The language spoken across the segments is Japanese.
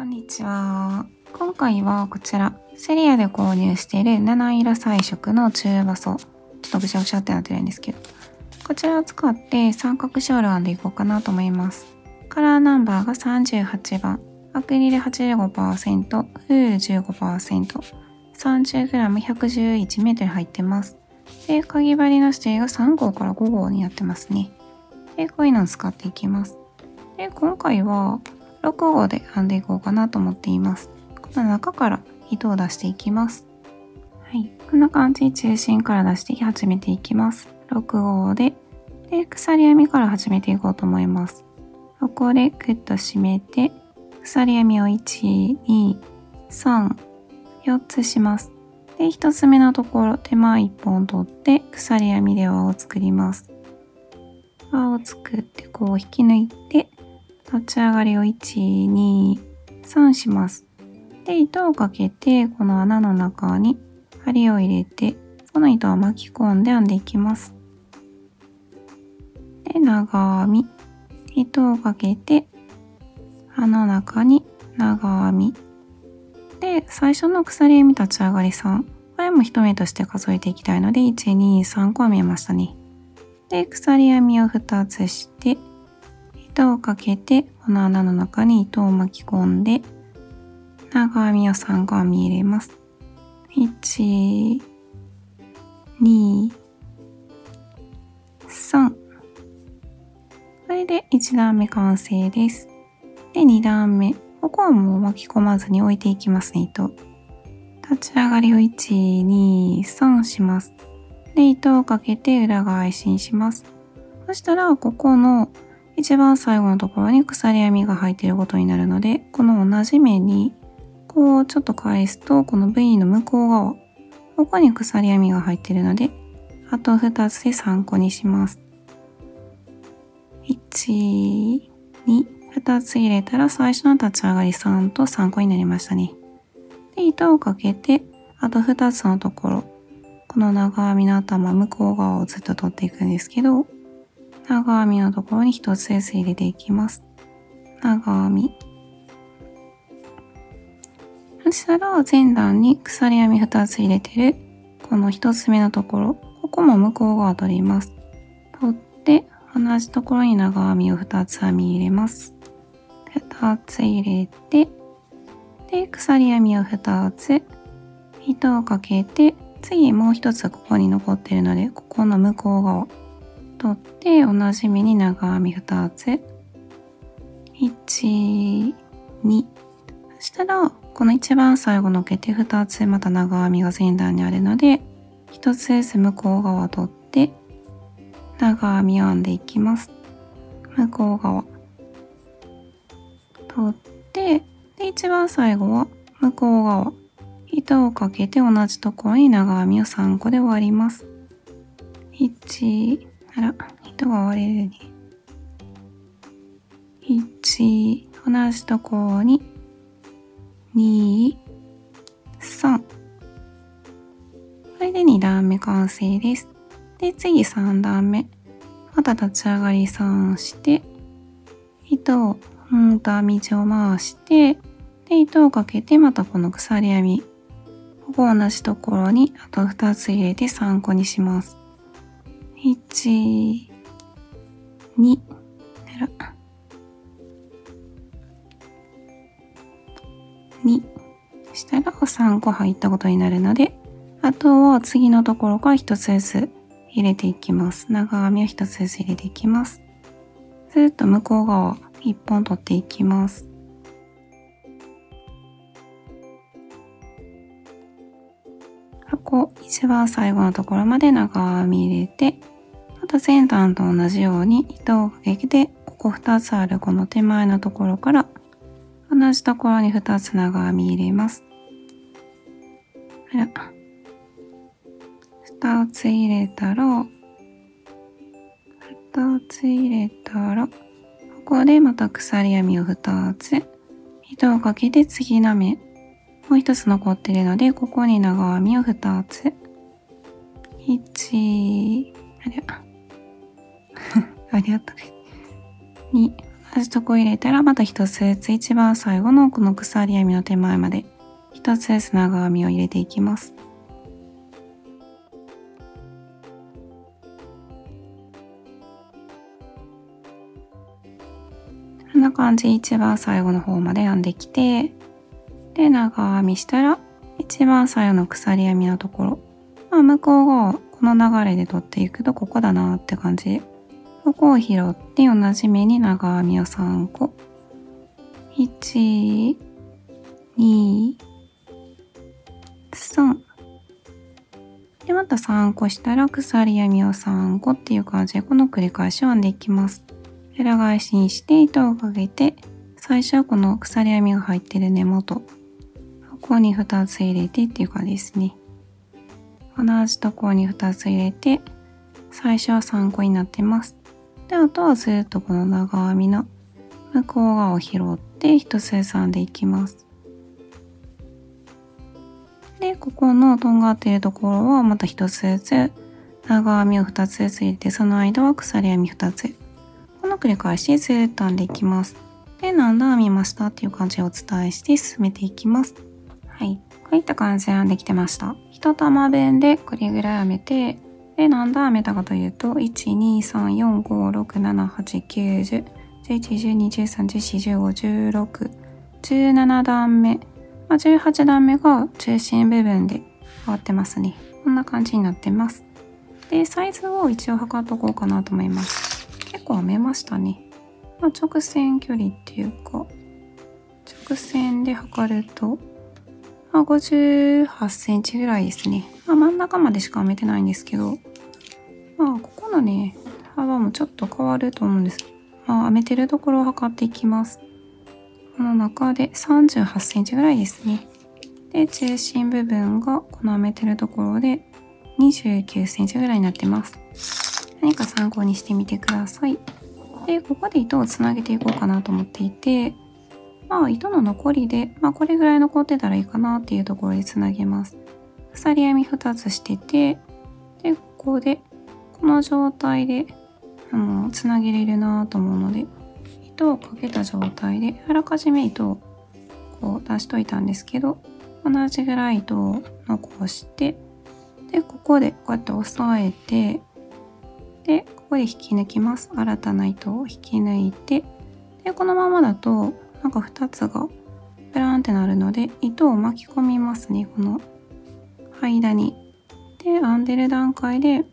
んにちは。今回はこちら、セリアで購入している七色彩色の中バソ。ちょっとぐしゃぐしゃってなってるんですけど。こちらを使って三角ショール編んでいこうかなと思います。カラーナンバーが38番。アクリル 85%、フール 15%、30g111 メートル入ってます。で、かぎ針の指定が3号から5号になってますね。で、こういうのを使っていきます。で、今回は6号で編んでいこうかなと思っています。この中から糸を出していきます。はい。こんな感じで中心から出して始めていきます。6号で、鎖編みから始めていこうと思います。ここでグッと締めて、鎖編みを1、2、3、4つします。で、1つ目のところ、手前1本取って、鎖編みで輪を作ります。輪を作って、こう引き抜いて、立ち上がりを1、2、3します。で、糸をかけて、この穴の中に針を入れて、この糸を巻き込んで編んでいきます。で、長編み。糸をかけて、穴の中に長編み。で、最初の鎖編み立ち上がり3。これも一目として数えていきたいので、1、2、3個編めましたね。で、鎖編みを2つして、糸をかけて、この穴の中に糸を巻き込んで、長編みを3個編み入れます。1、2、3。これで1段目完成です。で、2段目。ここはもう巻き込まずに置いていきますね、糸。立ち上がりを1、2、3します。で、糸をかけて裏返しにします。そしたら、ここの一番最後のところに鎖編みが入っていることになるので、この同じ目に、こうちょっと返すと、この V の向こう側、ここに鎖編みが入っているので、あと2つで3個にします。1、2、2つ入れたら最初の立ち上がり3と3個になりましたね。で、糸をかけて、あと2つのところ、この長編みの頭、向こう側をずっと取っていくんですけど、長編みのところに1つずつ入れていきます。長編み。そしたら前段に鎖編み2つ入れてる、この1つ目のところ、ここも向こう側取ります。取って、同じところに長編みを2つ編み入れます。2つ入れて、で、鎖編みを2つ、糸をかけて、次もう1つここに残っているので、ここの向こう側、取って同じ目に長編み2つ。1、2。そしたら、この一番最後のけて2つまた長編みが前段にあるので、1つずつ向こう側取って、長編みを編んでいきます。向こう側。取って、で、一番最後は向こう側。糸をかけて同じところに長編みを3個で終わります。1、あら、糸が割れるね。1、同じところに、2、3。これで2段目完成です。で、次3段目。また立ち上がり3して、糸を、編み地を回して、で、糸をかけて、またこの鎖編み。ここ同じところに、あと2つ入れて3個にします。1、2、2したら3個入ったことになるので、あとは次のところから1つずつ入れていきます。長編みを1つずつ入れていきます。ずっと向こう側1本取っていきます。ここ一番最後のところまで長編み入れて、また前段と同じように糸をかけて、ここ2つあるこの手前のところから同じところに2つ長編み入れます。あら。2つ入れたら、ここでまた鎖編みを2つ、糸をかけて次の目、もう1つ残っているので、ここに長編みを2つ。1、ありがとう。2、じとこ入れたらまた一つずつ一番最後のこの鎖編みの手前まで一つずつ長編みを入れていきます。こんな感じ一番最後の方まで編んできて、で長編みしたら一番最後の鎖編みのところ、向こう側この流れで取っていくとここだなって感じで、ここを拾って同じ目に長編みを3個、1、2、3でまた3個したら鎖編みを3個っていう感じでこの繰り返しを編んでいきます。裏返しにして糸をかけて、最初はこの鎖編みが入ってる根元、ここに2つ入れてっていう感じですね。同じところに2つ入れて、最初は3個になってます。で、あとはずっとこの長編みの向こう側を拾って1つずつ編んでいきます。で、ここのとんがっているところはまた1つずつ長編みを2つずつ入れて、その間は鎖編み2つ。この繰り返しずっと編んでいきます。で、何段編みましたっていう感じをお伝えして進めていきます。はい。こういった感じで編んできてました。1玉分でこれぐらい編めて、で、何段編めたかというと、1、2、3、4、5、6、7、8、9、10、11、12、13、14、15、16、17段目。18段目が中心部分で終わってますね。こんな感じになってます。で、サイズを一応測っとこうかなと思います。結構編めましたね。直線距離っていうか、直線で測ると、58センチぐらいですね。真ん中までしか編めてないんですけど、ここのね、幅もちょっと変わると思うんです。編めてるところを測っていきます。この中で38センチぐらいですね。で、中心部分がこの編めてるところで29センチぐらいになってます。何か参考にしてみてください。で、ここで糸をつなげていこうかなと思っていて、糸の残りで、これぐらい残ってたらいいかなっていうところでつなげます。鎖編み2つしてて、で、ここで、この状態で、つなげれるなと思うので、糸をかけた状態で、あらかじめ糸をこう出しといたんですけど、同じぐらい糸を残して、で、ここでこうやって押さえて、で、ここで引き抜きます。新たな糸を引き抜いて、で、このままだと、2つがペランってなるので、糸を巻き込みますね、この間に。で、編んでる段階で、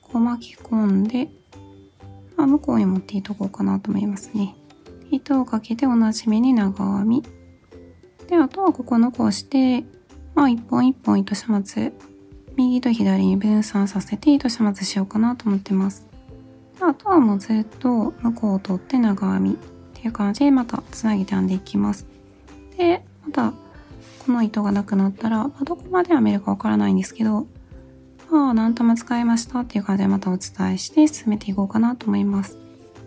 こう巻き込んで、向こうに持っていっとこうかなと思いますね。糸をかけて同じ目に長編み。で、あとはここ残して、一本一本糸始末、右と左に分散させて糸始末しようかなと思ってます。あとはもうずっと向こうを取って長編みっていう感じでまたつなげて編んでいきます。で、またこの糸がなくなったら、どこまで編めるかわからないんですけど、何玉使いましたっていう感じでまたお伝えして進めていこうかなと思います。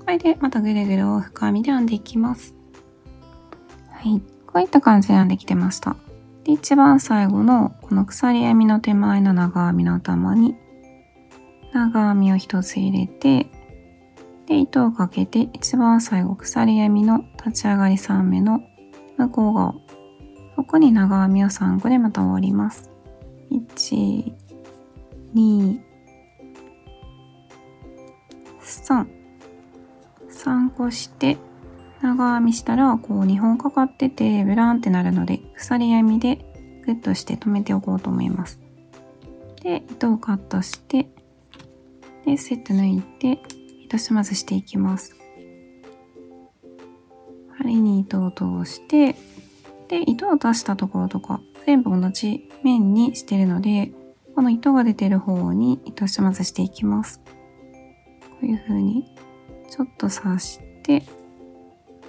これでまたぐるぐるを深編みで編んでいきます。はい。こういった感じで編んできてました。で、一番最後のこの鎖編みの手前の長編みの頭に長編みを1つ入れて、で、糸をかけて一番最後鎖編みの立ち上がり3目の向こう側、ここに長編みを3個でまた終わります。1、2、3。3個して、長編みしたらこう2本かかっててブランってなるので、鎖編みでグッとして留めておこうと思います。で、糸をカットして、で、セット抜いて、糸始末していきます。針に糸を通して、で、糸を出したところとか全部同じ面にしてるので、この糸が出てる方に糸始末していきます。こういう風にちょっと刺して、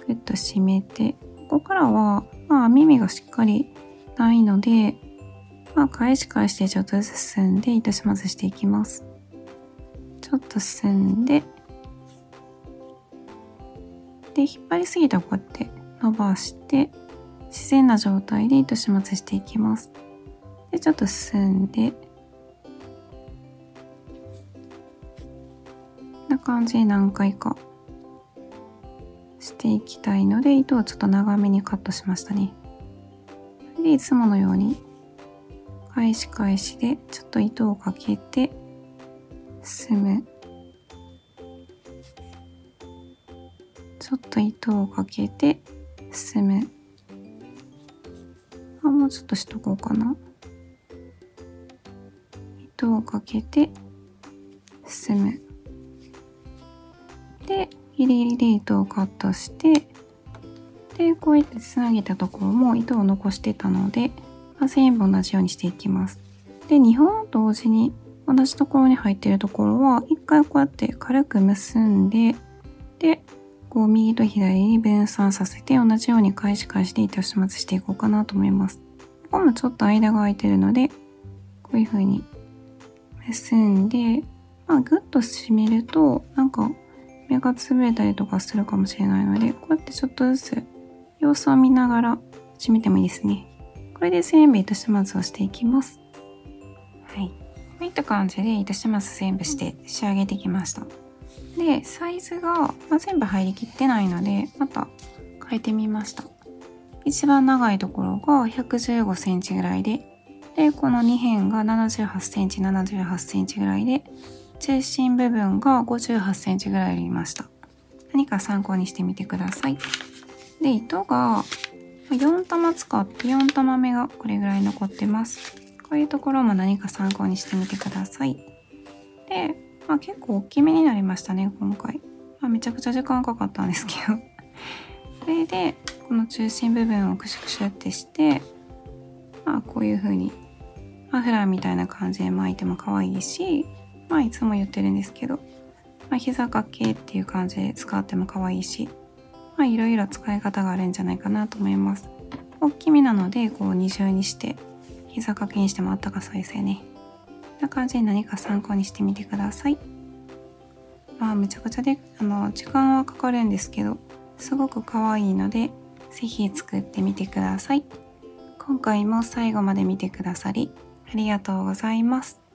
グッと締めて、ここからは、耳がしっかりないので、返し返してちょっとずつ進んで糸始末していきます。ちょっと進んで、で、引っ張りすぎたらこうやって伸ばして、自然な状態で糸始末していきます。で、ちょっと進んで、こんな感じで何回かしていきたいので、糸をちょっと長めにカットしましたね。で、いつものように返し返しでちょっと糸をかけて進む。ちょっと糸をかけて進む。もうちょっとしとこうかな。糸をかけて進む。で、ギリギリで糸をカットして、で、こうやってつなげたところも糸を残してたので、全部同じようにしていきます。で、2本同時に同じところに入っているところは、一回こうやって軽く結んで、で、こう右と左に分散させて同じように返し返しで糸始末していこうかなと思います。ここもちょっと間が空いてるので、こういう風に結んで、ぐっと締めると、なんか目が潰れたりとかするかもしれないので、こうやってちょっとずつ様子を見ながら締めてもいいですね。これで全部糸始末をしていきます。はい。こういった感じで糸始末全部して仕上げてきました。で、サイズが、全部入りきってないので、また変えてみました。一番長いところが115センチぐらいで、この2辺が78センチ、78センチぐらいで、中心部分が58センチぐらいありました。何か参考にしてみてください。で、糸が4玉使って4玉目がこれぐらい残ってます。こういうところも何か参考にしてみてください。で、結構大きめになりましたね、今回。めちゃくちゃ時間かかったんですけど。それで、この中心部分をクシュクシュってして、こういう風に、マフラーみたいな感じで巻いても可愛いし、いつも言ってるんですけど、膝掛けっていう感じで使っても可愛いし、いろいろ使い方があるんじゃないかなと思います。大きめなので、こう二重にして、膝掛けにしてもあったかそうですよね。こんな感じで何か参考にしてみてください。めちゃくちゃで、時間はかかるんですけど、すごく可愛いので、ぜひ作ってみてください。今回も最後まで見てくださり、ありがとうございます。